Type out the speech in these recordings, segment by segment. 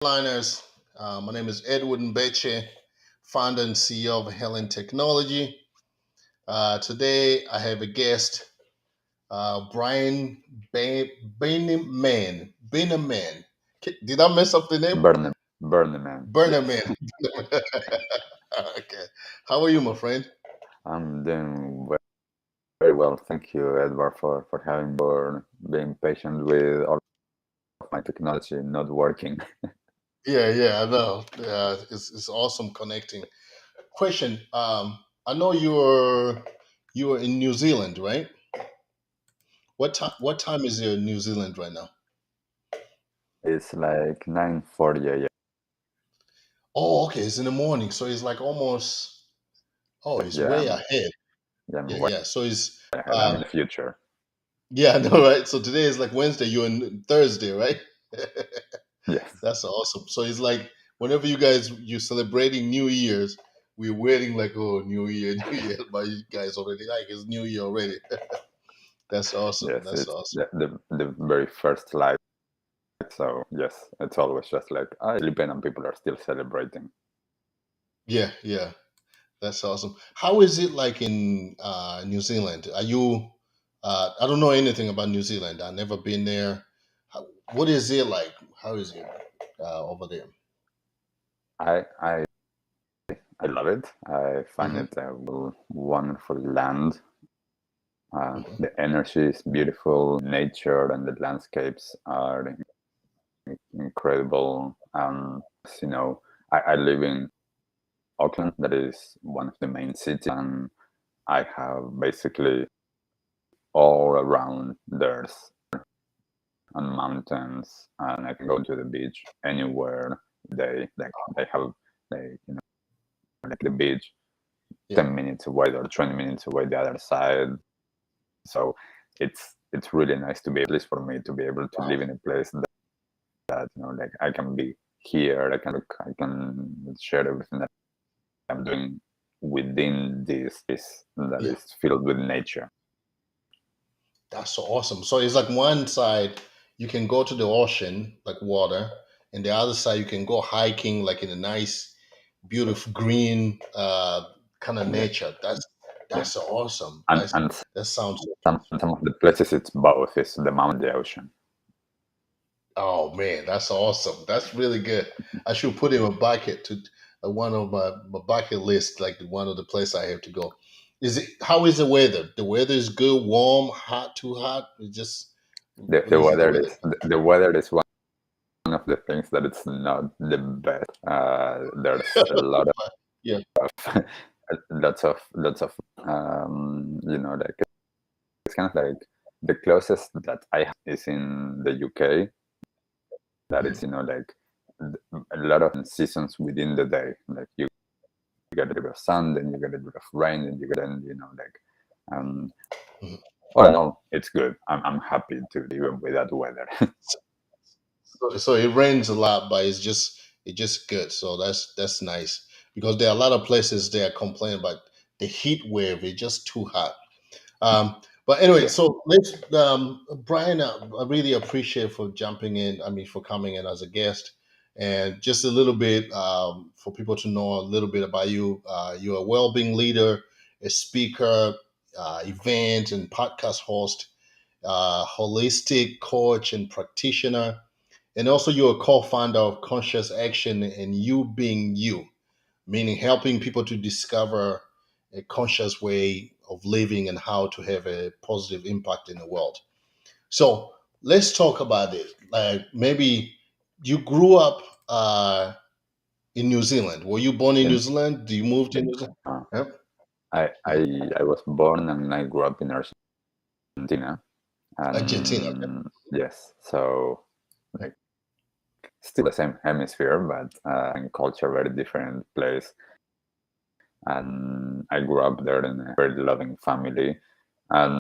Liners. My name is Edward Mbeche, founder and CEO of Helen Technology. Today I have a guest, Brian Berneman. Berneman. Did I mess up the name? Berneman. Yes, Berneman. Okay. How are you, my friend? I'm doing very well. Thank you, Edward, for having for being patient with all of my technology not working. Yeah, I know. It's awesome connecting. Question. I know you're in New Zealand, right? What time is it in New Zealand right now? It's like 9:40 a.m. Oh, okay. It's in the morning, so it's like almost. Oh, it's Yeah, way ahead. yeah, I'm Yeah, way yeah. So it's. ahead. I'm in the future. Yeah, I know, right? So today is like Wednesday. You're in Thursday, right? Yes, That's awesome. So it's like whenever you're celebrating New Year's, we're waiting like, oh, New Year, New Year, but you guys already like it's New Year already. That's awesome. yes, That's it's awesome. the very first light. So yes, it's always just like I sleep in and people are still celebrating. Yeah. That's awesome. How is it like in New Zealand? Are you? I don't know anything about New Zealand. I've never been there. What is it like? How is it over there? I I love it. I find Hmm. it a wonderful land. Hmm. The energy is beautiful, nature and the landscapes are incredible. You know, I live in Auckland, that is one of the main cities, and I have basically all around there's and mountains, and I can go to the beach anywhere. They have like the beach Yeah. 10 minutes away or 20 minutes away the other side. So it's really nice to be, at least for me, to be able to Wow. live in a place that like I can be here. I can share everything that I'm doing within this that Yeah. is filled with nature. That's so awesome. So it's like one side you can go to the ocean, like water, and the other side you can go hiking, like in a nice, beautiful green kind of Yeah, nature. yeah. That's so awesome. And That sounds. some of the places it's both, is the mountain, the ocean. Oh man, that's awesome. That's really good. I should put in a bucket to one of my bucket list, like one of the places I have to go. Is it? How is the weather? The weather is good, warm, hot, too hot. It just what The is it? The weather weather? is the weather is one of the things that it's not the best. There's a lot Yeah. of lots of like it's kind of like the closest that I have is in the UK. That Mhm. it's like a lot of seasons within the day. Like you get a bit of sun, then you get a bit of rain, and you get then um Mhm. all in all, it's good. I'm happy to even with that weather. So it rains a lot, but it's just good. So that's nice because there are a lot of places they are complaining about the heat wave. It's just too hot. But anyway, Yeah. so let's, Brian, I really appreciate for jumping in. I mean, for coming in as a guest, and just a little bit for people to know a little bit about you. You're a well-being leader, a speaker, event and podcast host, holistic coach and practitioner, and also you're a co-founder of Conscious Action and You Being You, meaning helping people to discover a conscious way of living and how to have a positive impact in the world. So let's talk about it. Like maybe you grew up in New Zealand. Were you born in New In, Zealand? Do you move to New Zealand? uh, Yep. I, Mhm. I I was born and I grew up in Argentina, Argentina. Okay. and yes, so like still the same hemisphere, but and culture very different place. And I grew up there in a very loving family. And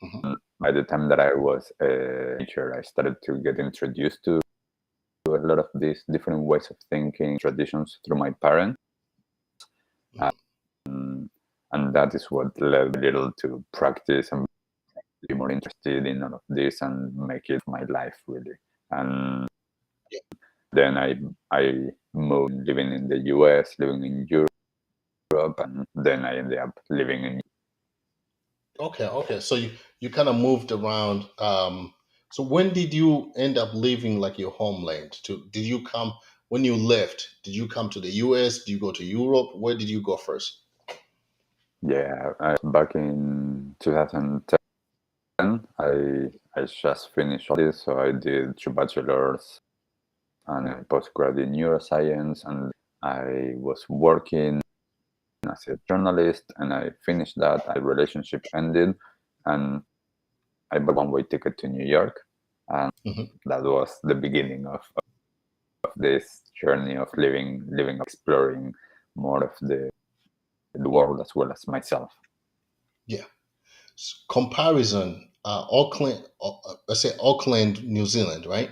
Mhm. by the time that I was a teenager, I started to get introduced to a lot of these different ways of thinking, traditions through my parents. Mhm. And, and that is what led a little to practice and be more interested in all of this and make it my life really. And Yeah. then I moved living in the US, living in Europe, and then I ended up living in. Okay, okay. So you kind of moved around. So when did you end up leaving like your homeland? To did you come when you left? Did you come to the U.S.? Did you go to Europe? Where did you go first? Yeah, back in 2010, I just finished all this, so I did 2 bachelors and a postgrad in neuroscience, and I was working as a journalist, and I finished that. A relationship ended, and I bought a one-way ticket to New York, and Hmm. that was the beginning of this journey of living, exploring more of the world as well as myself. Yeah. Comparison. Auckland. Let's say Auckland, New Zealand, right?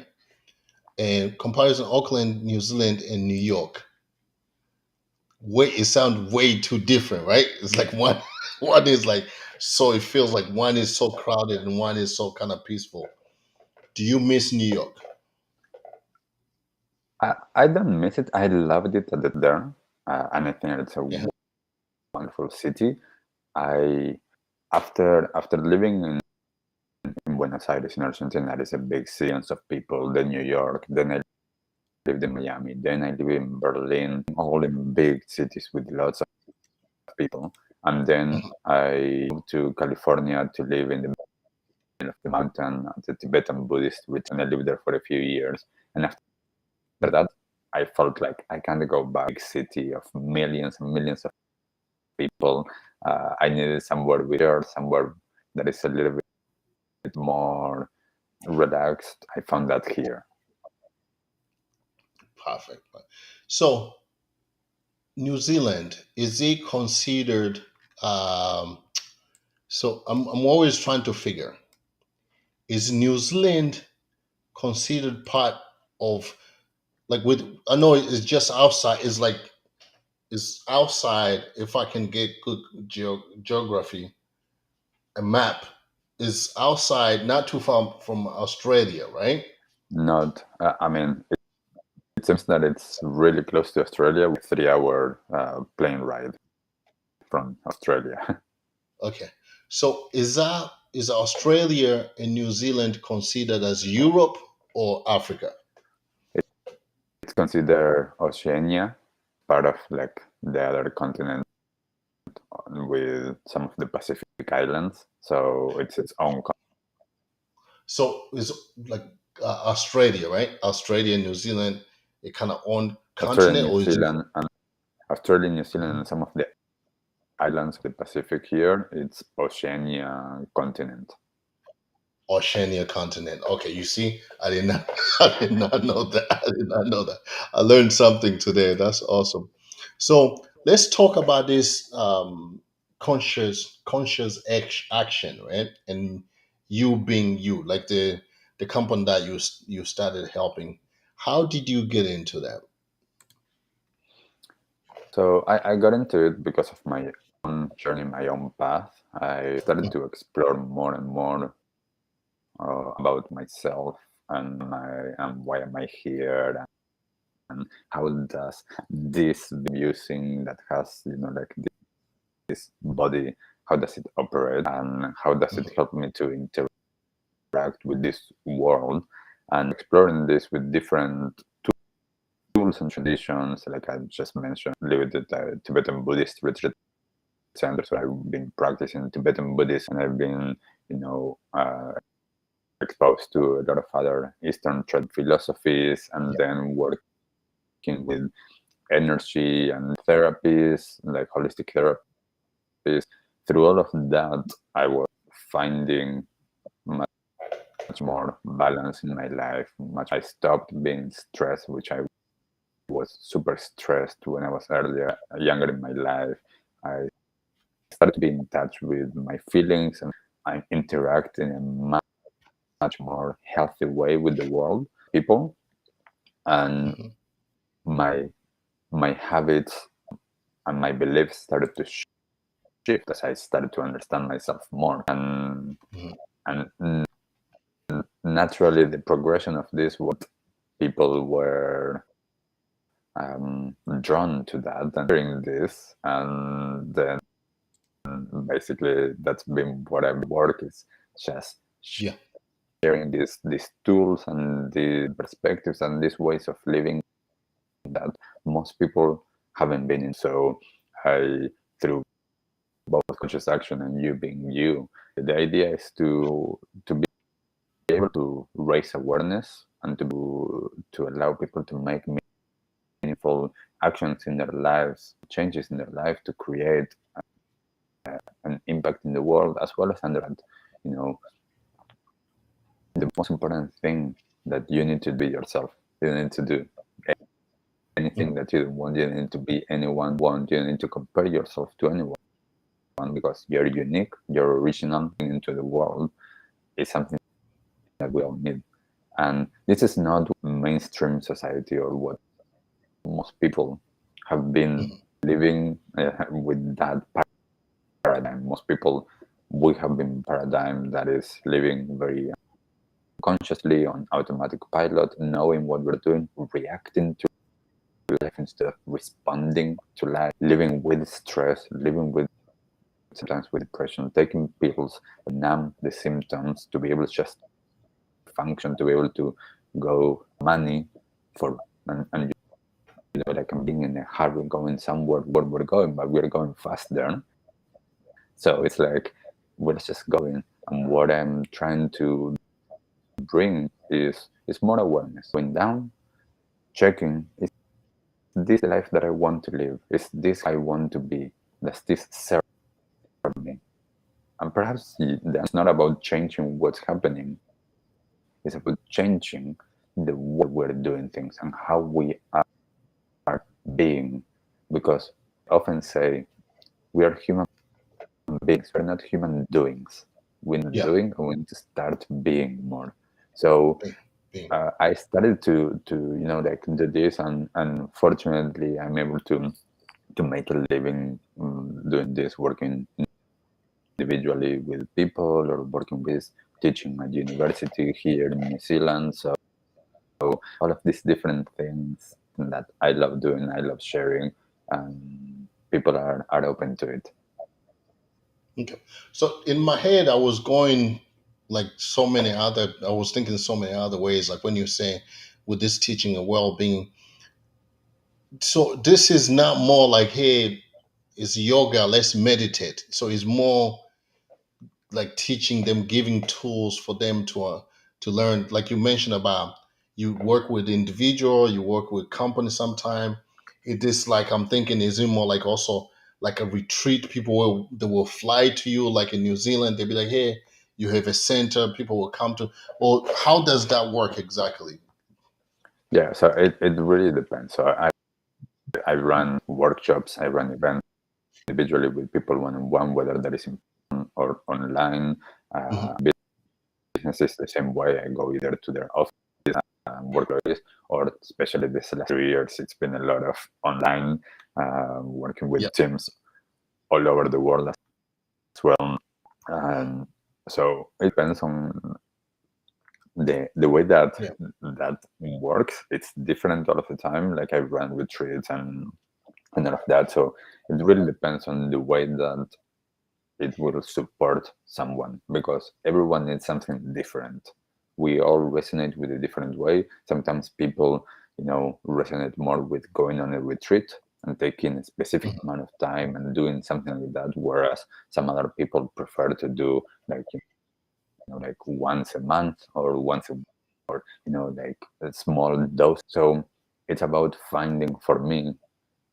And comparison Auckland, New Zealand, and New York. Way it sounds way too different, right? It's like one one is like so it feels like one is so crowded and one is so kind of peaceful. Do you miss New York? I don't miss it. I loved it at there, and I think it's a Yeah. wonderful city. I after living in Buenos Aires in Argentina, that is a big city, of people. Then New York, then I lived in Miami, then I live in Berlin, all in big cities with lots of people. And then Mhm. I moved to California to live in the middle of the mountain at the Tibetan Buddhist retreat, and I lived there for a few years. And after that, I felt like I can't go back to a big city of millions and millions of people. I needed somewhere with her, somewhere that is a little bit more relaxed. I found that here. Perfect. So New Zealand, is it considered um so I'm always trying to figure, is New Zealand considered part of like with I know it's just outside, it's like it's outside if I can get good geography, a map is outside not too far from Australia, right? Not, I mean, it seems that it's really close to Australia with 3 hour plane ride from Australia. Okay. So is Australia and New Zealand considered as Europe or Africa? It's considered Oceania, part of like the other continent with some of the Pacific islands. So it's its own So it's like Australia, right? Australia and New Zealand, it kind of own Australia, continent, New or is it Zealand, and Australia, New Zealand, and some of the islands of the Pacific here. It's Oceania continent. Oceania continent? Okay, you see, I did not, I did not know that. I did not know that. I learned something today. That's awesome. So let's talk about this conscious action, right? And you being you, like the company that you started helping. How did you get into that? So I got into it because of my own journey, my own path. I started to explore more and more about myself and why am I here, and how does this using that has like this body, how does it operate, and how does it Mhm. help me to interact with this world, and exploring this with different tools and traditions, like I just mentioned, live with the Tibetan Buddhist retreat centers where I've been practicing Tibetan Buddhism, and I've been, you know, exposed to a lot of other Eastern philosophies, and Yeah. then working with energy and therapies, like holistic therapies. Through all of that, I was finding much more balance in my life. I stopped being stressed, which I was super stressed when I was younger in my life. I started to be in touch with my feelings, and I interact in a much more healthy way with the world, people, and Mhm. my my habits and my beliefs started to shift as I started to understand myself more, Mhm. and naturally the progression of this was people were drawn to that and doing this, and then basically that's been what I work is just Yeah. sharing these tools and the perspectives and these ways of living that most people haven't been in. So I, through both conscious action and you being you, the idea is to be able to raise awareness and to allow people to make meaningful actions in their lives, changes in their life, to create an impact in the world, as well as understand, you know, the most important thing that you need to be yourself. You need to do anything Mhm. that you don't want. You need to be anyone want. You need to compare yourself to anyone, because you're unique, you're original into the world. Is something that we all need. And this is not mainstream society or what most people have been Mhm. living with that paradigm. Most people, we have been paradigm that is living very consciously on automatic pilot, knowing what we're doing, reacting to life instead of responding to life, living with stress, living with sometimes with depression, taking pills to numb the symptoms, to be able to just function, to be able to go money for and you know, like I'm being in a hurry going somewhere where we're going, but we're going faster. So it's like we're just going. And what I'm trying to bring is more awareness. Going down, checking, is this the life that I want to live? Is this I want to be? Does this serve me? And perhaps that's not about changing what's happening. It's about changing the way we're doing things and how we are being. Because I often say we are human beings, we're not human doings. We're not Yeah. doing, and we need to start being more. So Being, being. I started to like do this, and fortunately I'm able to make a living doing this, working individually with people or working with teaching at university here in New Zealand. So all of these different things that I love doing, I love sharing, and people are open to it. Okay. So in my head, I was going like so many other, I was thinking so many other ways, like when you're saying with this teaching of well-being. So this is not more like, hey, it's yoga, let's meditate. So it's more like teaching them, giving tools for them to learn. Like you mentioned about you work with individual, you work with company sometime. It is like I'm thinking, is it more like also like a retreat? People will they will fly to you, like in New Zealand, they'll be like, hey, you have a center, people will come to. Or how does that work exactly? Yeah, so it really depends. So I run workshops, I run events individually with people one on one, whether that is in or online. Hmm. Businesses the same way. I go either to their office workplace, or especially this last 3 years, it's been a lot of online working with Yeah, teams all over the world as well. And so it depends on the way that yeah, that works. It's different all of the time. Like I run retreats and all of that. So it really depends on the way that it will support someone, because everyone needs something different. We all resonate with a different way. Sometimes people, resonate more with going on a retreat and taking a specific mhm, amount of time and doing something like that, whereas some other people prefer to do like like once a month or once a or like a small dose. So it's about finding, for me,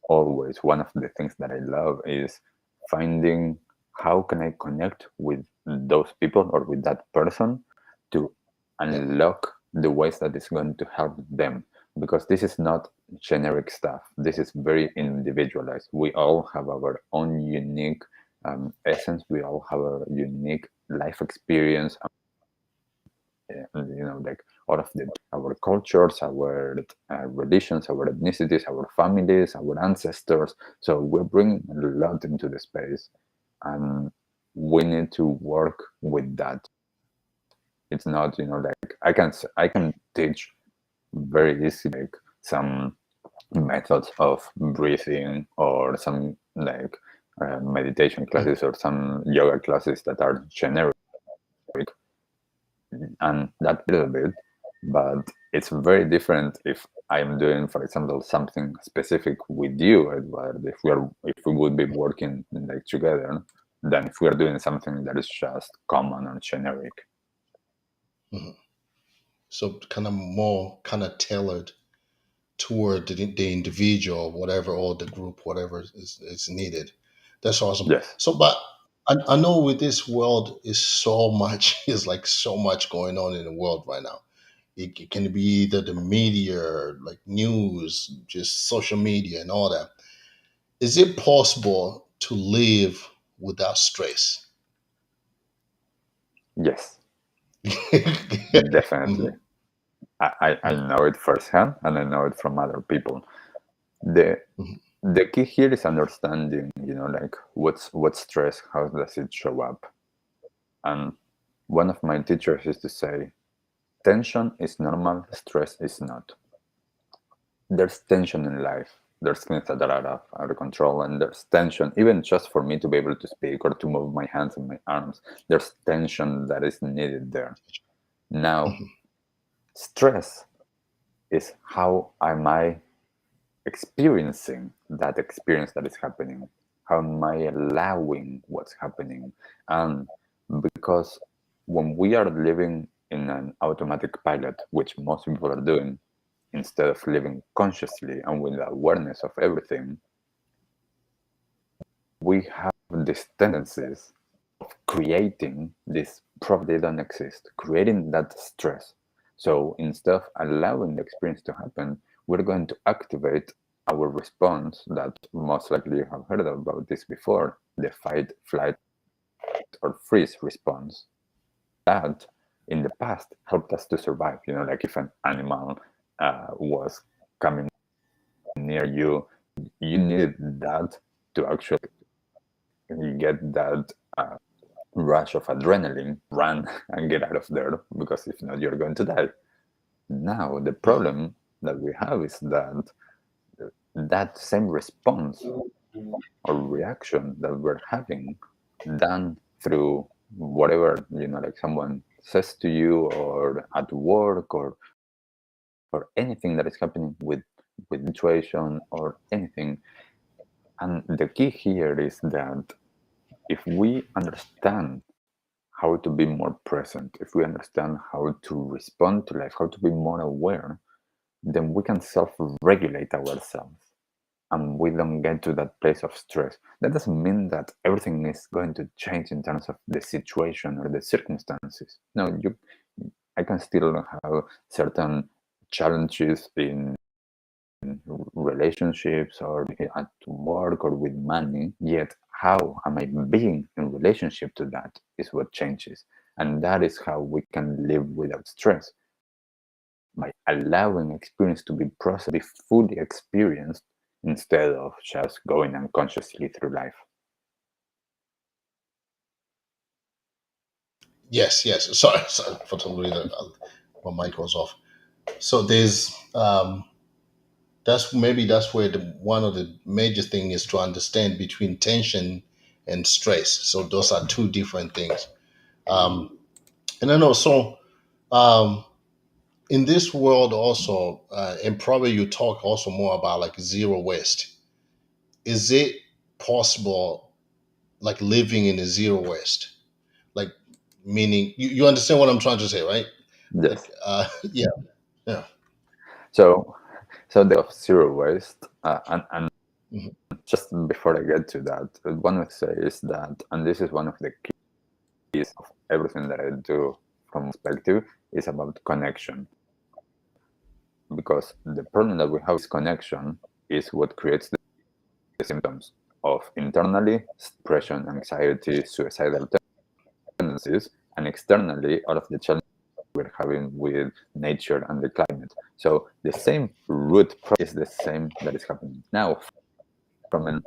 always one of the things that I love is finding how can I connect with those people or with that person to yeah, unlock the ways that it's going to help them, because this is not generic stuff. This is very individualized. We all have our own unique essence. We all have a unique life experience, like all of our cultures, our religions, our ethnicities, our families, our ancestors. So we're bringing a lot into the space, and we need to work with that. It's not like I can teach very easy, like some methods of breathing or some like meditation Mhm. classes or some yoga classes that are generic and that little bit, but it's very different if I'm doing, for example, something specific with you, Edward, if we would be working like together, than if we are doing something that is just common or generic. Mhm. So kind of more kind of tailored toward the individual, whatever, or the group, whatever is needed. That's awesome. Yes, So, but I know with this world is so much, is like so much going on in the world right now. It can be either the media, like news, just social media and all that. Is it possible to live without stress? yes, definitely. Mhm, I know it firsthand and I know it from other people. The mhm, the key here is understanding, like what's stress, how does it show up? And one of my teachers used to say, tension is normal, stress is not. There's tension in life. There's things that are out of control, and there's tension, even just for me to be able to speak or to move my hands and my arms. There's tension that is needed there. Now, mhm. stress is how am I experiencing that experience that is happening? How am I allowing what's happening? And because when we are living in an automatic pilot, which most people are doing, instead of living consciously and with awareness of everything, we have these tendencies creating this probably don't exist, creating that stress. So instead of allowing the experience to happen, we're going to activate our response that most likely you have heard about this before, the fight, flight, or freeze response. That in the past helped us to survive. Like if an animal was coming near you, you needed that to actually get that rush of adrenaline, run and get out of there, because if not, you're going to die. Now, the problem that we have is that that same response or reaction that we're having done through whatever, like someone says to you or at work or anything that is happening with situation or anything. And the key here is that if we understand how to be more present, if we understand how to respond to life, how to be more aware, then we can self regulate ourselves and we don't get to that place of stress. That doesn't mean that everything is going to change in terms of the situation or the circumstances. No, I can still have certain challenges in relationships or at work or with money, yet how am I being in relationship to that is what changes. And that is how we can live without stress, by allowing experience to be processed, be fully experienced, instead of just going unconsciously through life. Yes, yes. Sorry, sorry for some reason my mic was off. So there's that's where one of the major thing is to understand between tension and stress. So those are two different things. Um, and then also um, in this world also, and probably you talk also more about like zero waste. Is it possible like living in a zero waste? Like meaning you understand what I'm trying to say, right? Like Yes. yeah, yeah. So, the zero waste, and Mhm. just before I get to that, one would say is that, and this is one of the keys of everything that I do from perspective, is about connection. Because the problem that we have is connection is what creates the symptoms of internally depression, anxiety, suicidal tendencies, and externally all of the challenges we're having with nature and the climate. So the same root problem is the same that is happening now. From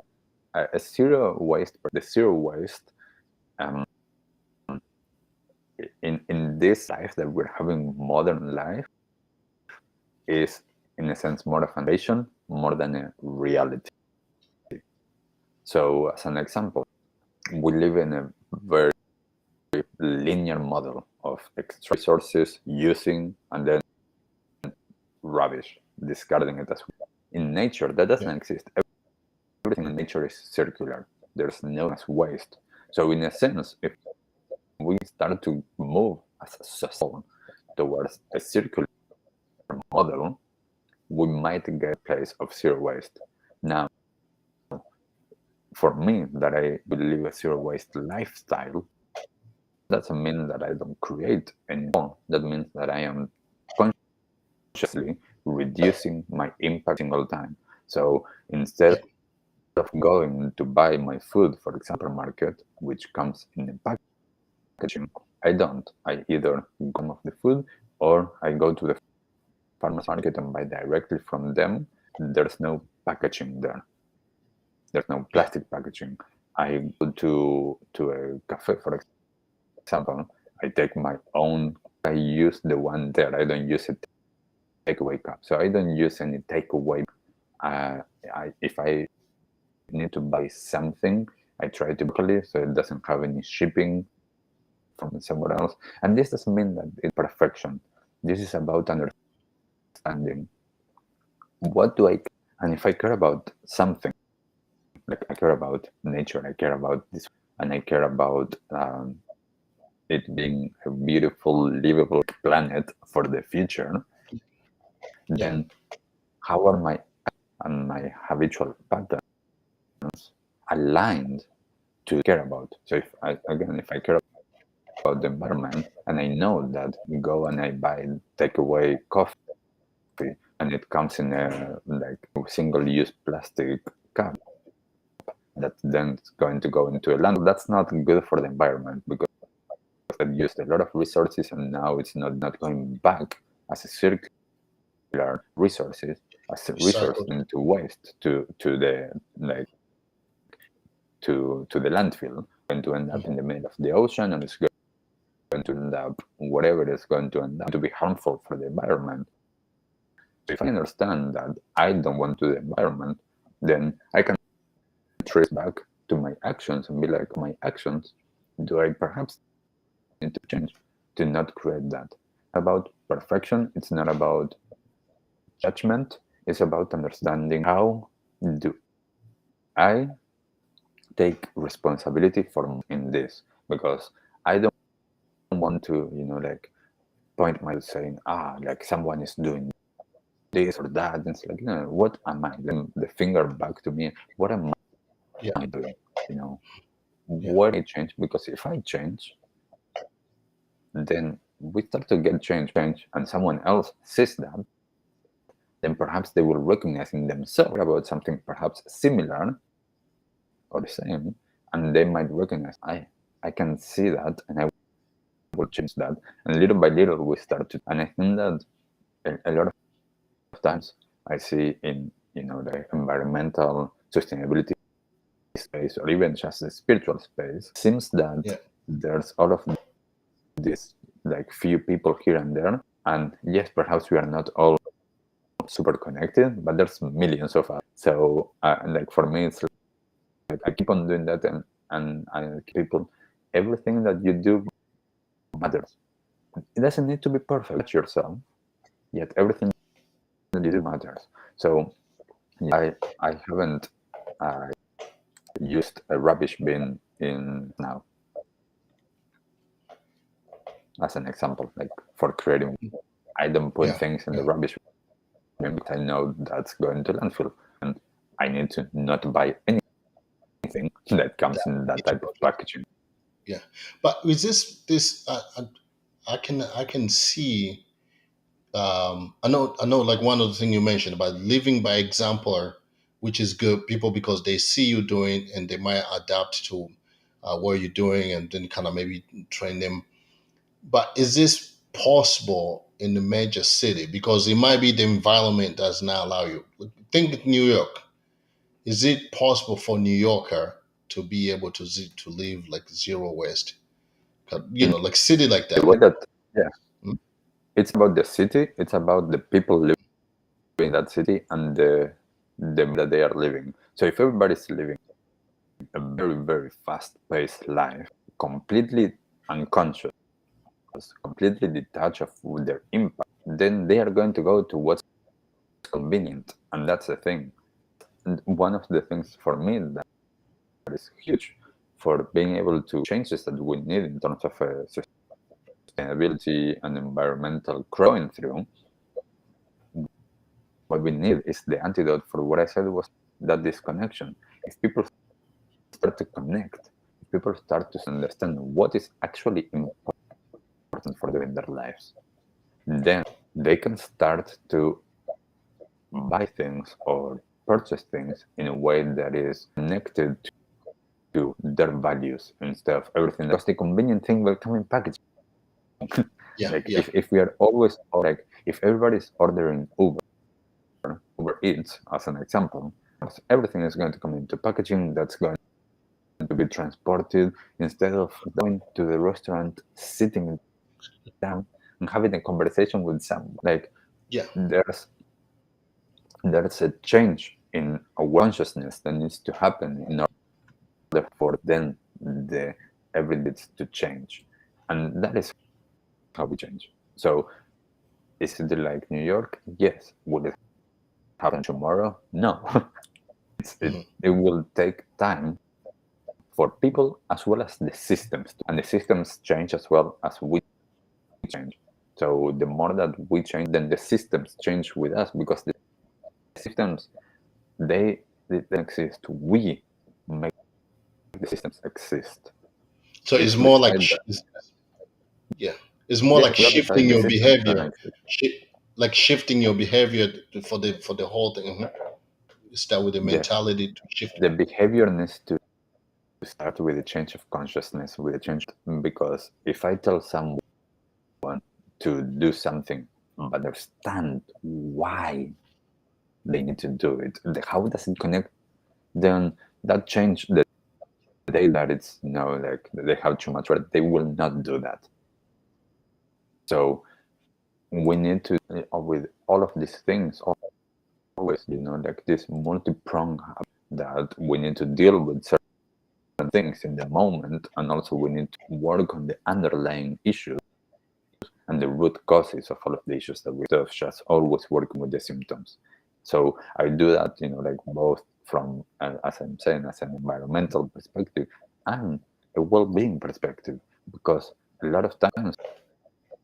a zero waste, the zero waste, um, in this life that we're having, modern life, is, in a sense, more of an illusion more than a reality. So, as an example, we live in a very linear model of extra resources, using, and then rubbish, discarding it as well. In nature, that doesn't Yeah. exist. Everything in nature is circular. There's no as waste. So, in a sense, if we start to move as a society towards a circular model, we might get a place of zero waste. Now, for me, that I believe a zero waste lifestyle, doesn't mean that I don't create anymore. That means that I am consciously reducing my impact single time. So instead Yeah. of going to buy my food, for example, market, which comes in a packaging, I don't. I either come off the food or I go to the farmer's market and buy directly from them. There's no packaging there. There's no Yeah. plastic packaging. I go to a cafe, for example. I take my own. I use the one there. I don't use a takeaway cup. So I don't use any takeaway. If I need to buy something, I try to locally, so it doesn't have any shipping from somewhere else. And this doesn't mean that it's perfection. This is about understanding what do I, and if I care about something, like I care about nature, I care about this, and I care about it being a beautiful, livable planet for the future, Yeah. then how are my and my habitual patterns aligned to care about? So if I care about the environment and I know that I go and I buy takeaway coffee and it comes in a like single-use plastic cup that then it's going to go into a landfill, that's not good for the environment because it used a lot of resources and now it's not going back as a circular resources as a resource Recycled. into waste to the like to the landfill, going to end up in the middle of the ocean and it's going to end up whatever it's going to end up to be harmful for the environment. So if I understand that I don't want to the environment, then I can trace back to my actions and be like, my actions, do I perhaps need to change to not create that? About perfection, it's not about judgment, it's about understanding how do I take responsibility for in this, because I don't want to, like point my saying, like someone is doing this or that. And it's like, no, what am I? Then the finger back to me. What am Yeah. I doing? Yeah. What I change? Because if I change, then we start to get change, and someone else sees that, then perhaps they will recognize in themselves about something perhaps similar or the same, and they might recognize, I can see that, and I will change that. And little by little, we start to, and I think that a lot of times I see in the environmental sustainability space or even just the spiritual space, seems that Yeah. there's all of this like few people here and there, and yes, perhaps we are not all super connected, but there's millions of us. So like for me, it's like I keep on doing that, and I people, everything that you do matters. It doesn't need to be perfect yourself, yet everything that you do matters. So I haven't used a rubbish bin in now as an example, like for creating. I don't put Yeah. things in the Yeah. rubbish bin because I know that's going to landfill, and I need to not buy anything that comes in that type of packaging. Yeah. But with this, I can see. I know. Like one of the things you mentioned about living by example, which is good. People because they see you doing and they might adapt to what you're doing, and then kind of maybe train them. But is this possible in the major city? Because it might be the environment does not allow you. Think New York. Is it possible for New Yorker to be able to live like zero waste? In Like city like the that. way that, yeah, Mm, it's about the city, it's about the people living. in that city and the that they are living. So if everybody's living a very, very fast-paced life, completely unconscious, completely detached of their impact, then they are going to go to what's convenient, and that's the thing. And one of the things for me that is huge for being able to changes that we need in terms of sustainability and environmental growing through, what we need is the antidote for what I said was that disconnection. If people start to connect, if people start to understand what is actually important for them in their lives, then they can start to buy things or purchase things in a way that is connected to their values instead of everything. Because the convenient thing will come in packaging. Yeah, Like yeah, if we are always like if everybody's ordering Uber Eats as an example, everything is going to come into packaging that's going to be transported instead of going to the restaurant, sitting down and having a conversation with someone. Like yeah. there's a change in our consciousness that needs to happen in order for then the everything to change, and that is how we change. So is it like New York? Yes. Will it happen tomorrow? No. Mhm. It will take time for people as well as the systems, and the systems change as well as we change. So the more that we change, then the systems change with us, because the systems they don't exist. We make the systems exist. So it's If more like beside that, yeah, it's more like yes, we are shifting beside the your systems that behavior, exist. like shifting your behavior for the whole thing. Mhm. Start with the Yes, mentality to shift. the behavior needs to start with a change of consciousness, with a change, because if I tell someone to do something but understand why they need to do it, how does it connect, then that change the day that it's like they have too much, but they will not do that. So we need to with all of these things always like this multi-prong that we need to deal with certain things in the moment, and also we need to work on the underlying issues and the root causes of all of the issues that we have, just always working with the symptoms. So I do that, like both from, as I'm saying, as an environmental perspective and a well-being perspective, because a lot of times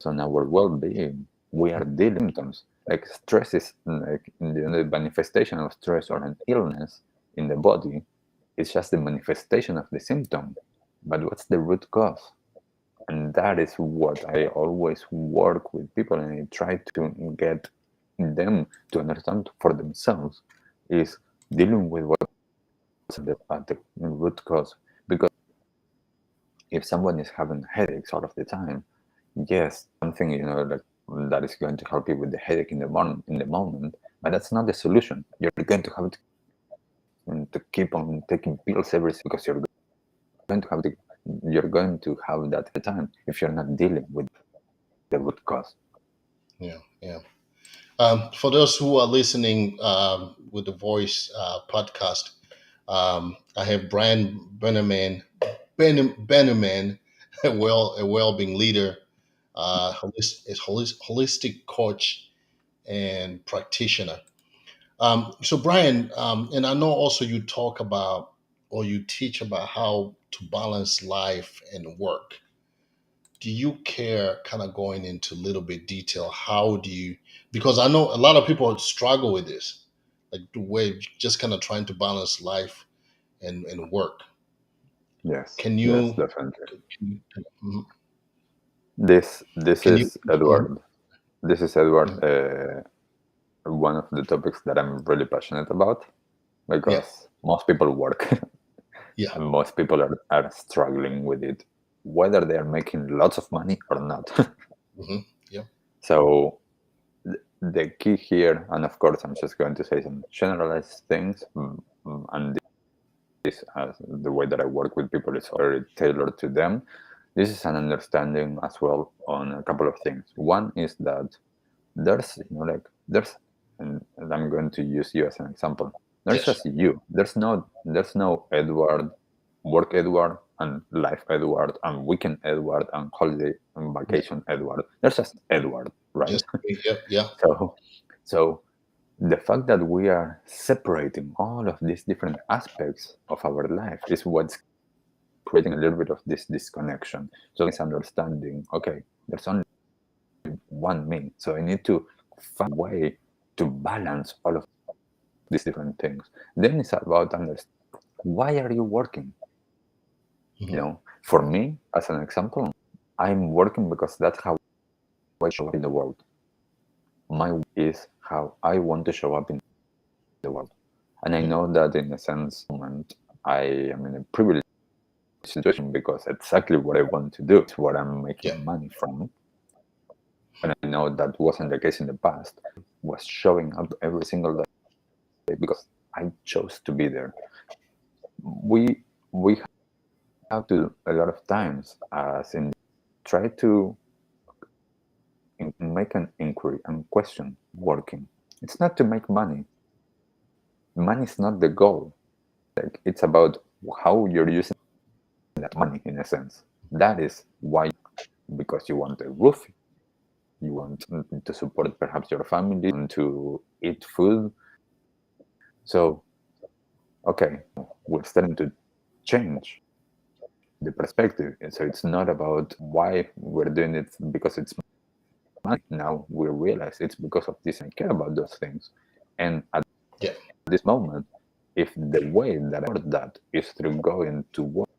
on our well-being, we are dealing with symptoms. Like stress is like the manifestation of stress or an illness in the body. It's just the manifestation of the symptom. But what's the root cause? And that is what I always work with people, and I try to get them to understand for themselves is dealing with what's at the root cause. Because if someone is having headaches all of the time, yes, something that is going to help you with the headache in the moment, but that's not the solution. You're going to have to keep on taking pills every because going to have to you're going to have that at the time if you're not dealing with the root cause. Yeah, yeah. For those who are listening with the Voice podcast, I have Brian Berneman, a well-being leader, holistic coach and practitioner. So Brian, and I know also you talk about or you teach about how to balance life and work. Do you care kind of going into a little bit detail? How do you, because I know a lot of people struggle with this, like the way just kind of trying to balance life and work. Yes, Can yes, you, definitely. can you, This can you, is Edward. This is Edward. mhm. One of the topics that I'm really passionate about, Yeah, because most people work yeah, and most people are struggling with it, whether they are making lots of money or not. yeah, So the key here, and of course, I'm just going to say some generalized things, and this, as the way that I work with people is very tailored to them. This is an understanding as well on a couple of things. One is that there's and I'm going to use you as an example. There's Yes. just you. There's no Edward, work Edward, and life Edward, and weekend Edward, and holiday and Yeah. vacation Edward. There's just Edward, right? Just yeah. Yeah. So the fact that we are separating all of these different aspects of our life is what's creating a little bit of this disconnection. So it's understanding, okay, there's only one me. So I need to find a way to balance all of these different things. Then it's about understanding, why are you working? Mhm. For me, as an example, I'm working because that's how I show up in the world. My work is how I want to show up in the world. And I Mhm. know that in a sense, moment, I am in a privileged situation because exactly what I want to do is what I'm Yeah. making money from. And I know that wasn't the case in the past. Was showing up every single day because I chose to be there. We have to a lot of times as in try to make an inquiry and question working. It's not to make money. Money is not the goal. Like it's about how you're using that money in a sense. That is why, because you want a roof, you want to support perhaps your family and to eat food. So okay, we're starting to change the perspective. And so it's not about why we're doing it because it's money. Now we realize it's because of this. I care about those things. And at Yeah. this moment, if the way that I work that is through going to work,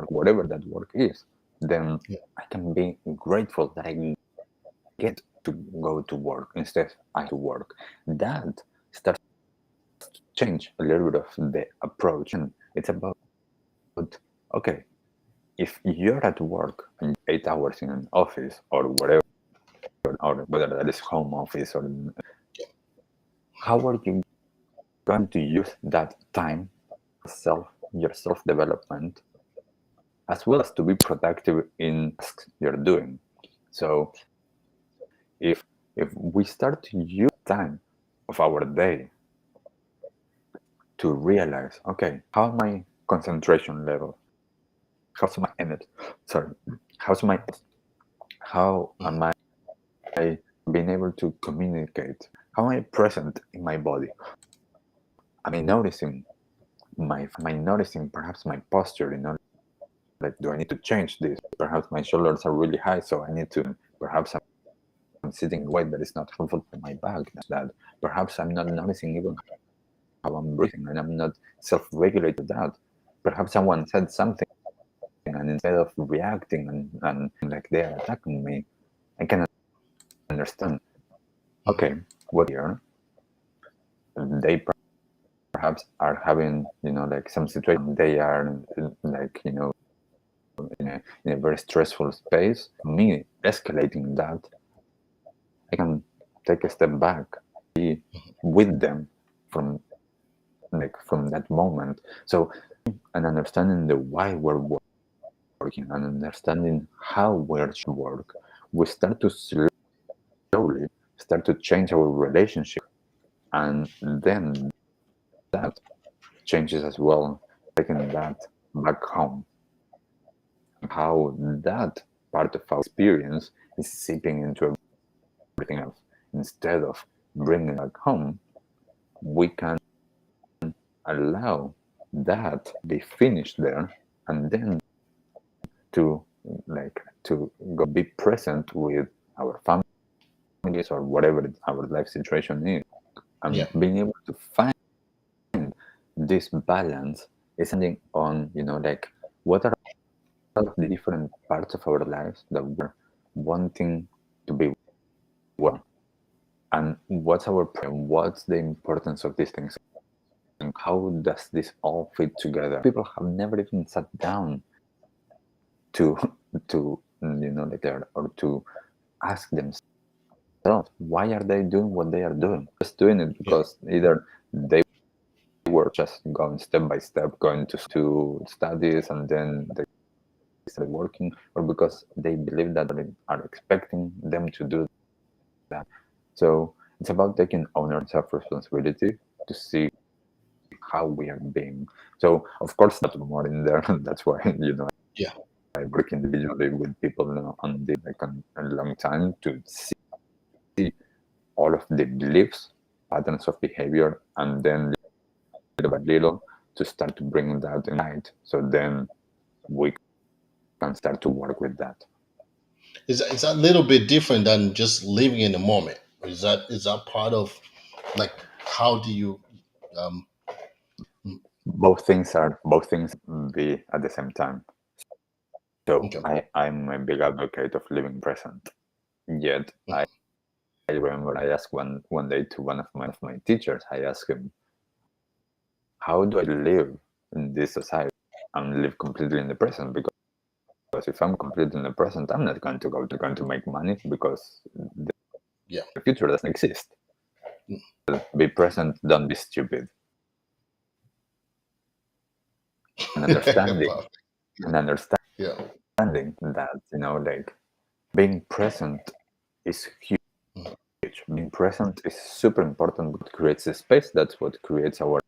whatever that work is, then Yeah. I can be grateful that I get to go to work instead I to work. That starts to change a little bit of the approach. And it's about, okay, if you're at work and 8 hours in an office or whatever, or whether that is home office or how are you going to use that time your self development as well as to be productive in tasks you're doing. So if we start to use time of our day to realize, okay, how's my concentration level? How's my energy? Sorry, how's my how Mhm. am I being able to communicate? How am I present in my body? Am I noticing am I noticing perhaps my posture? Like, do I need to change this? Perhaps my shoulders are really high, so I need to. Perhaps I'm sitting in a way that is not helpful for my back. That perhaps I'm not noticing even how I'm breathing, and I'm not self-regulated. That perhaps someone said something, and instead of reacting and like they are attacking me, I can understand. Mhm. Okay, what here? They perhaps are having like some situation. They are like in a very stressful space. Me escalating that, I can take a step back, be with them from from that moment. So, and understanding the why we're working and understanding how we're work, we start to slowly start to change our relationship, and then that changes as well, taking that back home. How that part of our experience is seeping into everything else. Instead of bringing it back home, we can allow that be finished there, and then to to go be present with our families or whatever our life situation is, and Yeah. being able to find this balance is something on what are all of the different parts of our lives that we're wanting to be well, and what's the importance of these things, and how does this all fit together. People have never even sat down to to there, or to ask themselves why are they doing what they are doing. Just doing it Yeah. because either they were just going step by step, going to studies, and then they started working, or because they believe that they are expecting them to do that. So it's about taking ownership of responsibility to see how we are being. So of course that's more in there. That's why Yeah. I work individually with people on the like a long time to see all of the beliefs, patterns of behavior, and then little by little to start to bring that in light. So then we can start to work with that. Is that a little bit different than just living in the moment? Is that part of, like, how do you um mm, Both things be at the same time. So okay. I'm a big advocate of living present. Yet Mm. I remember I asked one day to one of my teachers, I asked him, how do I live in this society and live completely in the present? Because if I'm completely in the present, I'm not going to make money because Yeah. the future doesn't exist. Mm. Be present, don't be stupid. And understanding Perfect. and Yeah. understanding that, like being present is huge. Mm. Being present is super important. What creates a space, that's what creates our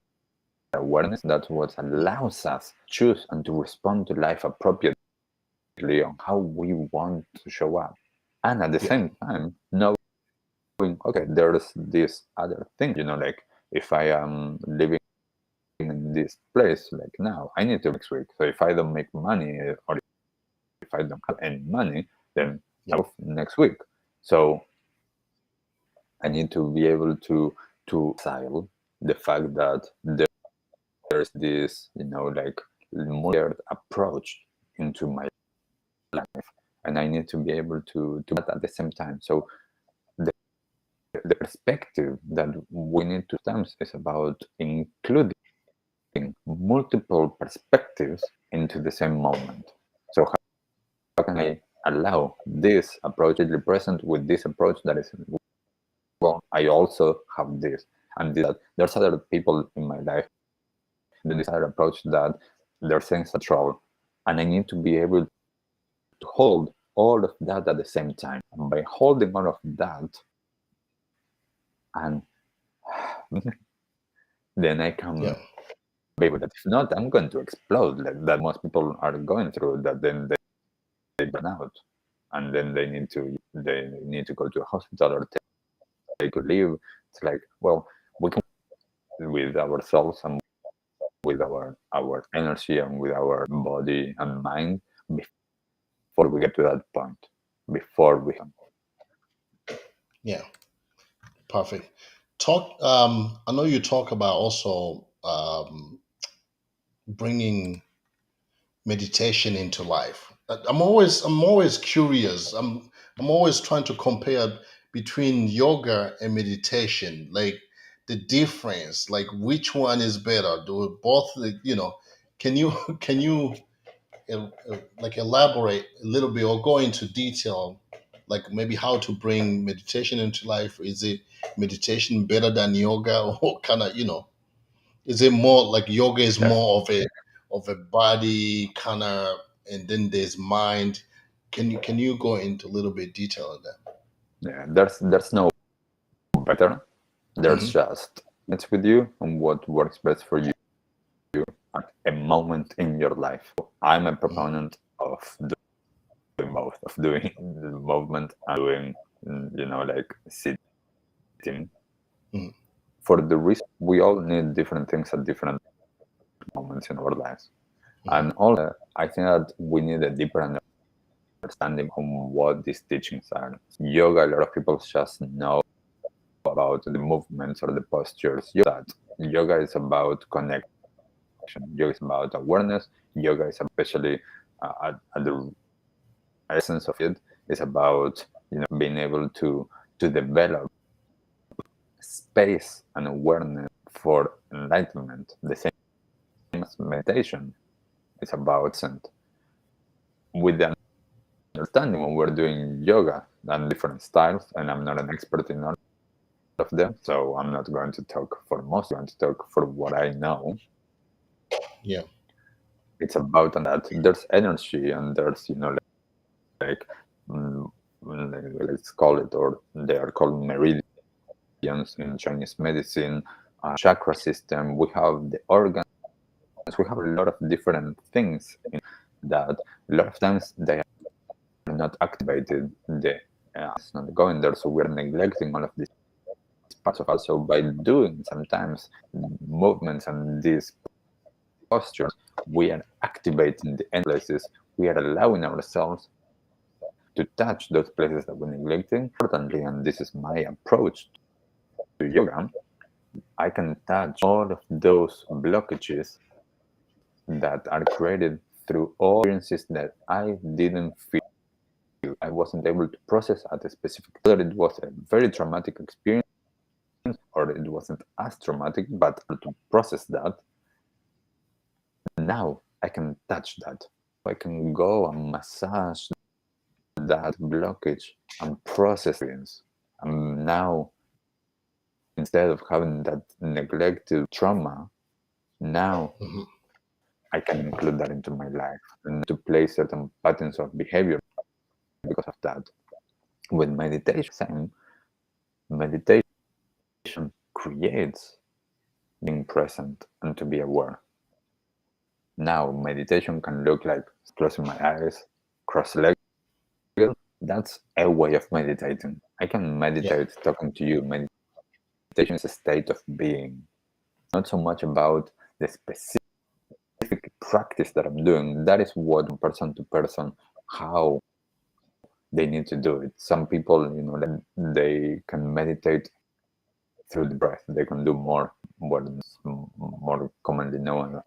awareness, that's what allows us choose and to respond to life appropriately on how we want to show up. And at the Yeah. same time, knowing, okay, there's this other thing, like if I am living in this place like now, I need to next week. So if I don't make money or if I don't have any money, then Yeah. I will next week. So I need to be able to reconcile the fact that there's this, like more approach into my life, and I need to be able to that at the same time. So the, the perspective that we need to times is about including multiple perspectives into the same moment. So how can I allow this approach to be present with this approach that is, well, I also have this and this, that there's other people in my life that this other approach that they're saying control, and I need to be able to hold all of that at the same time. And by holding all of that, and then I can Yeah. be able that. If not, I'm going to explode. Like that, most people are going through that. Then they burn out, and then they need to go to a hospital or take a leave. It's like, well, we can with ourselves and with our energy and with our body and mind before we get to that point. Before we can. Yeah. Perfect. Talk. I know you talk about also bringing meditation into life. I'm always curious. I'm always trying to compare between yoga and meditation, like the difference, like which one is better. Do both, can you can you like elaborate a little bit or go into detail, like maybe how to bring meditation into life? Is it meditation better than yoga, or kind of, is it more like yoga is Yes, more of a body kind of, and then there's mind? Can you go into a little bit detail on that? yeah. There's no better. There's Hmm. just it's with you and what works best for you at a moment in your life. I'm a Hmm. proponent of doing both, of doing the movement and doing, like sitting. Hmm. For the reason we all need different things at different moments in our lives, Hmm. and also I think that we need a deeper understanding on what these teachings are. Yoga, a lot of people just know about the movements or the postures. Yoga is about connection. Yoga is about awareness. Yoga is especially at the essence of it is about being able to develop space and awareness for enlightenment. The same as meditation is about scent. With the understanding when we're doing yoga and different styles, and I'm not an expert in all of them, so I'm not going to talk for most. I'm going to talk for what I know. Yeah. It's about that there's energy and there's like, mm, let's call it, or they are called meridians. in Chinese medicine, chakra system. We have the organs. We have a lot of different things in that. A lot of times they are not activated. It's not going there, so we're neglecting all of these parts of us. So by doing sometimes movements and these postures, we are activating the end places. We are allowing ourselves to touch those places that we're neglecting. Importantly, and this is my approach to yoga, I can touch all of those blockages that are created through all experiences that I didn't feel. I wasn't able to process at a specific, whether it was a very traumatic experience or it wasn't as traumatic, but to process that, now I can touch that. I can go and massage that blockage and process it. And now, instead of having that neglected trauma, now Mhm. I can include that into my life and to play certain patterns of behavior because of that. With meditation, meditation creates being present and to be aware. Now, meditation can look like closing my eyes, cross-legged. That's a way of meditating. I can Yeah. meditate talking to you. Meditation is a state of being, not so much about the specific practice that I'm doing. That is what person to person, how they need to do it. Some people, they can meditate through the breath. They can do more, what is more commonly known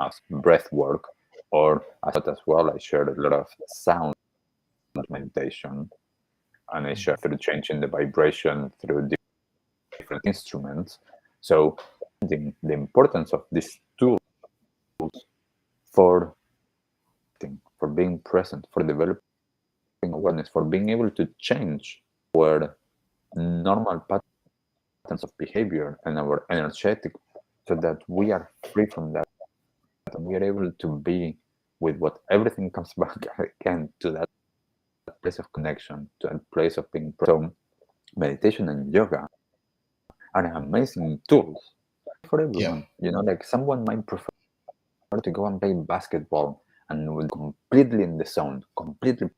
as breath work, or as well. I shared a lot of sound meditation, and I shared through changing the vibration through different instruments. So the importance of these tools for for being present, for developing awareness, for being able to change our normal patterns of behavior and our energetic, so that we are free from that and we are able to be with what everything comes back again to that place of connection, to that place of being present. So meditation and yoga are amazing tools for Yeah. everyone. Like someone might prefer to go and play basketball and with completely in the zone, completely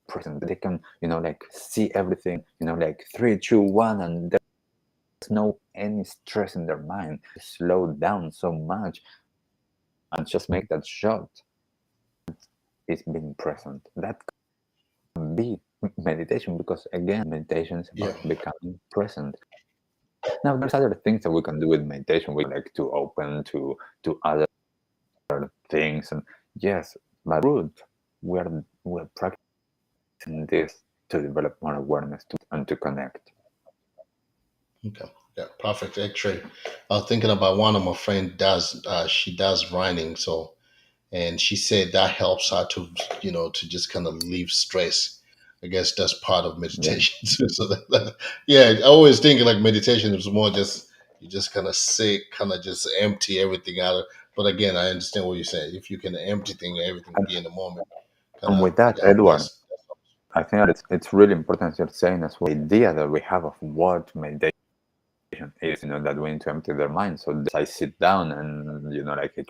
present. They can, like see everything, like 3, 2, 1, and there's no any stress in their mind. Slow down so much and just make that shot. It's being present. That can be meditation, because again, meditation is Yeah. about becoming present. Now, there's other things that we can do with meditation. We like to open to other things, and yes, but root, we're practicing this to develop more awareness and to connect. Okay. Yeah. Perfect. Actually, I was thinking about one of my friend does. She does writing. So, and she said that helps her to, to just kind of leave stress. I guess that's part of Yeah, meditation. So yeah, I always think like meditation is more just you just kind of sit, kind of just empty everything out. But again, I understand what you're saying. If you can empty thing, everything, and, be in the moment, kind and of with that, yeah, Edward, I think that it's really important you're saying as well. The idea that we have of what meditation is, that we need to empty their mind. So I sit down and like I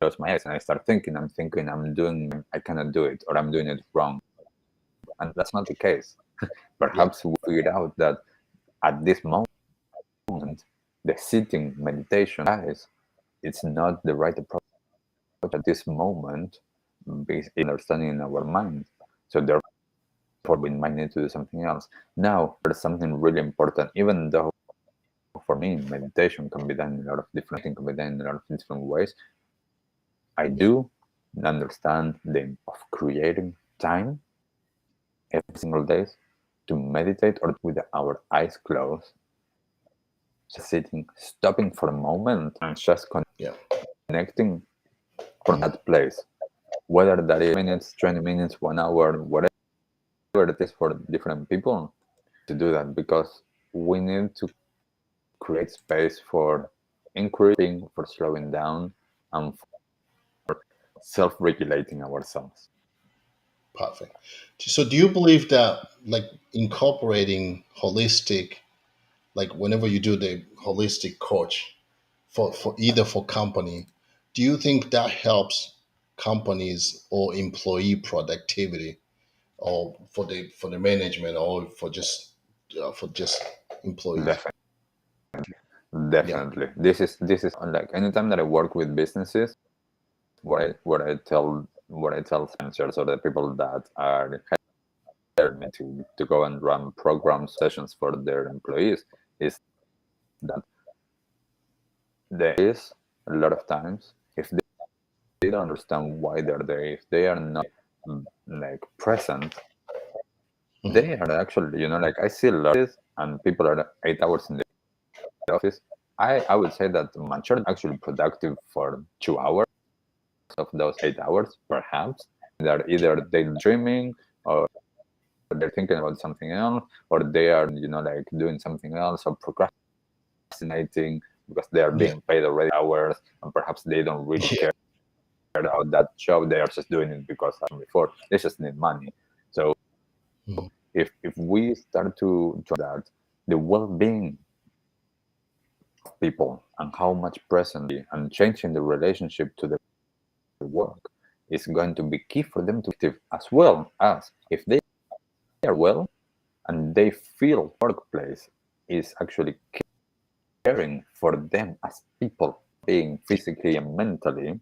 close my eyes and I start thinking. I'm thinking I cannot do it, or I'm doing it wrong, and that's not the case. yeah, Perhaps we figured out that at this moment, the sitting meditation guys, it's not the right approach at this moment, based in understanding in our mind. So therefore, we might need to do something else. Now, there's something really important. Even though for me, meditation can be done in a lot of different things, can be done in a lot of different ways. I yeah, do understand the of creating time every single day to meditate or with our eyes closed, just sitting, stopping for a moment and just yeah, connecting from that place, whether that is minutes, 20 minutes, 1 hour, whatever it is for different people, to do that, because we need to create space for increasing, for slowing down, and self-regulating ourselves. perfect. So, do you believe that like incorporating holistic like whenever you do the holistic coach for either for company, do you think that helps companies or employee productivity, or for the management, or for just employees? Definitely, Yeah. definitely. This is like anytime that I work with businesses, what I tell managers or the people that are hired me to go and run program sessions for their employees is that there is a lot of times if they don't understand why they're there, if they are not like present, Hmm. they are actually, like I see a lot of this and people are 8 hours in the office. I would say that the majority are actually productive for 2 hours of those 8 hours, perhaps. They're either daydreaming or they're thinking about something else, or they are, like doing something else or procrastinating because they are Yeah. being paid already hours and perhaps they don't really Yeah. care about that job. They are just doing it because before they just need money. So Mhm. if we start to that the well-being of people and how much presently and changing the relationship to the work is going to be key for them to be active, as well as if they are well and they feel workplace is actually caring for them as people, being physically and mentally,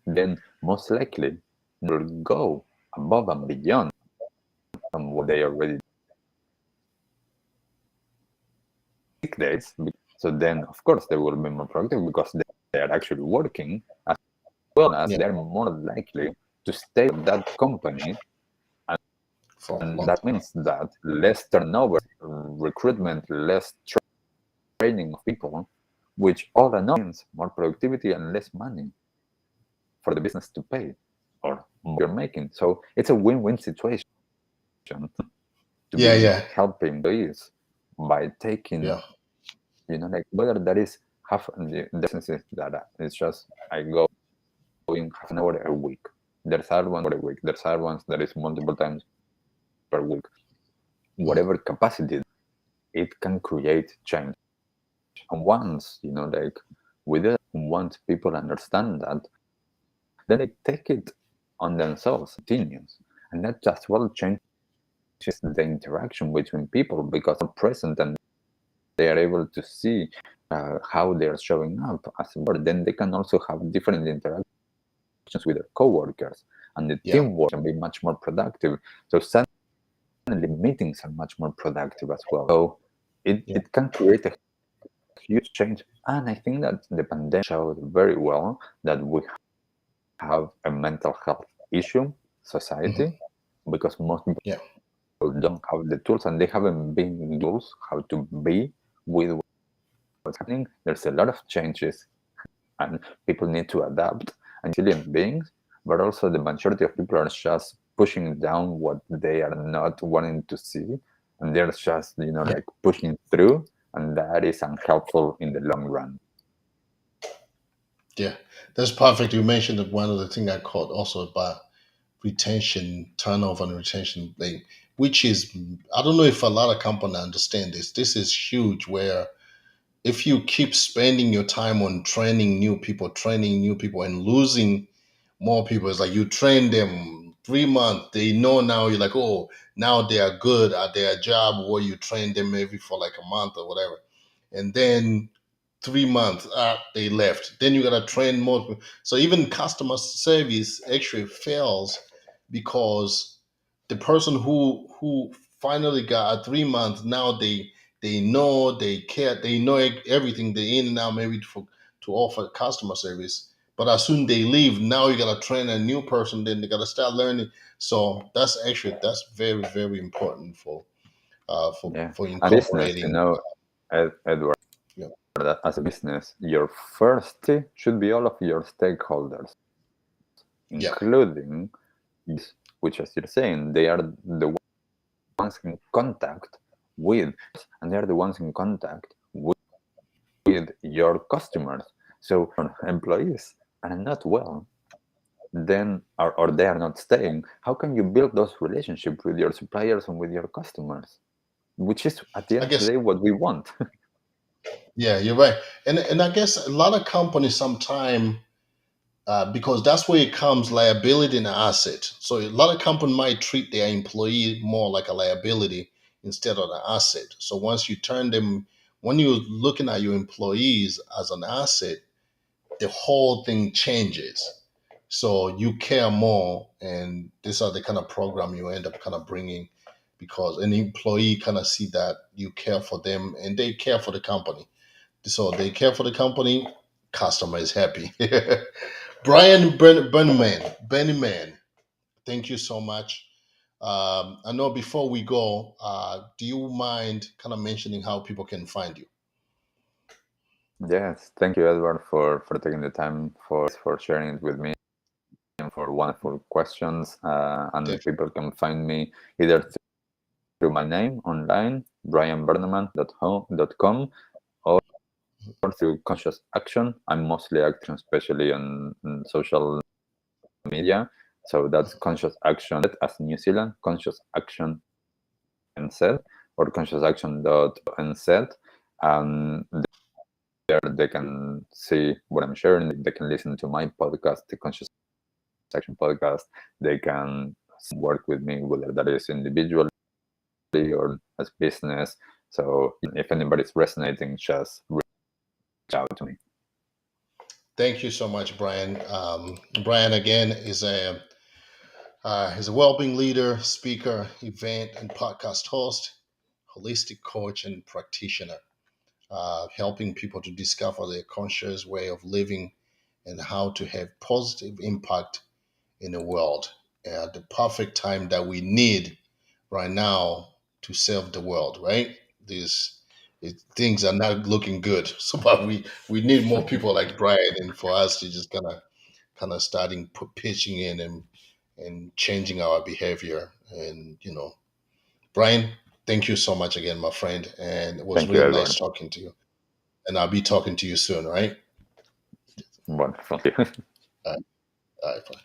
then most likely they'll go above and beyond from what they already take days. So then, of course, they will be more productive because they are actually working, as well as Yeah. they're more likely to stay at that company. For And long that time. means that less turnover, recruitment, less training of people, which all in all means more productivity and less money for the business to pay or more you're making. So it's a win-win situation to Yeah. be Yeah. helping employees by taking, Yeah. like whether that is half the businesses that it's just I go in half an hour a week. There's other ones for a week. There's other ones that is multiple times per week. Mhm. Whatever capacity it can create change. And once, like with it, once people understand that, then they take it on themselves, continues. And that just well changes the interaction between people because they're present and they are able to see how they're showing up as a board. Then they can also have different interactions with their coworkers, and the Yeah. teamwork can be much more productive. So suddenly meetings are much more productive as well. So it, Yeah. it can create a huge change. And I think that the pandemic showed very well that we have a mental health issue Hmm. society because most Yeah. people don't have the tools and they haven't been tools how to be with what's happening. There's a lot of changes and people need to adapt and resilient beings, but also the majority of people are just pushing down what they are not wanting to see and they're just Yeah. like pushing through, and that is unhelpful in the long run. Yeah. That's perfect. You mentioned that one of the thing I caught also about retention, turnover and retention rate, which is, I don't know if a lot of companies understand this. This is huge. Where if you keep spending your time on training new people, and losing more people, it's like you train them 3 months, they know now. You're like, oh, now they are good at their job, or you train them maybe for like a month or whatever, and then 3 months, they left. Then you gotta train more people. So even customer service actually fails because the person who finally got a 3 months, now they know, they care, they know everything, they in and out, maybe to offer customer service. But as soon they leave, now you gotta train a new person, then they gotta start learning. So that's very, very important for Yeah, for and business, incorporating. Edward, Yeah. that as a business, your first should be all of your stakeholders, Yeah. including this, which, as you're saying, they are the ones in contact with, and they are the ones in contact with your customers. So employees are not well, then or they are not staying. How can you build those relationships with your suppliers and with your customers? which is at the I end of the guess, day what we want. yeah, you're right. And I guess a lot of companies sometimes, because that's where it comes liability and asset. So a lot of companies might treat their employee more like a liability instead of an asset. So once you turn them, when you're looking at your employees as an asset, the whole thing changes. So you care more, and these are the kind of program you end up kind of bringing, because an employee kind of see that you care for them and they care for the company. So they care for the company, customer is happy. Berneman, thank you so much. I know before we go, do you mind kind of mentioning how people can find you? Yes, thank you, Edward, for taking the time for sharing it with me and for wonderful questions. And Definitely. people can find me either through my name online, brianberneman.com, or through Conscious Action. I'm mostly active, especially on social media. So that's Conscious Action as New Zealand, Conscious Action NZ, or Conscious Action NZ. And there they can see what I'm sharing. They can listen to my podcast, the Conscious Action podcast. They can work with me, whether that is individually or as business. So if anybody's resonating, just reach out to me. Thank you so much, Brian. Brian again is a well-being leader, speaker, event and podcast host, holistic coach, and practitioner, helping people to discover their conscious way of living and how to have positive impact in the world at the perfect time that we need right now to serve the world. Right? These things are not looking good, so but we need more people like Brian, and for us to just kind of starting pitching in and changing our behavior. And Brian, thank you so much again, my friend, and it was Thank you, really nice Edward. talking to you. And I'll be talking to you soon, right? Wonderful. All right, all right, bye.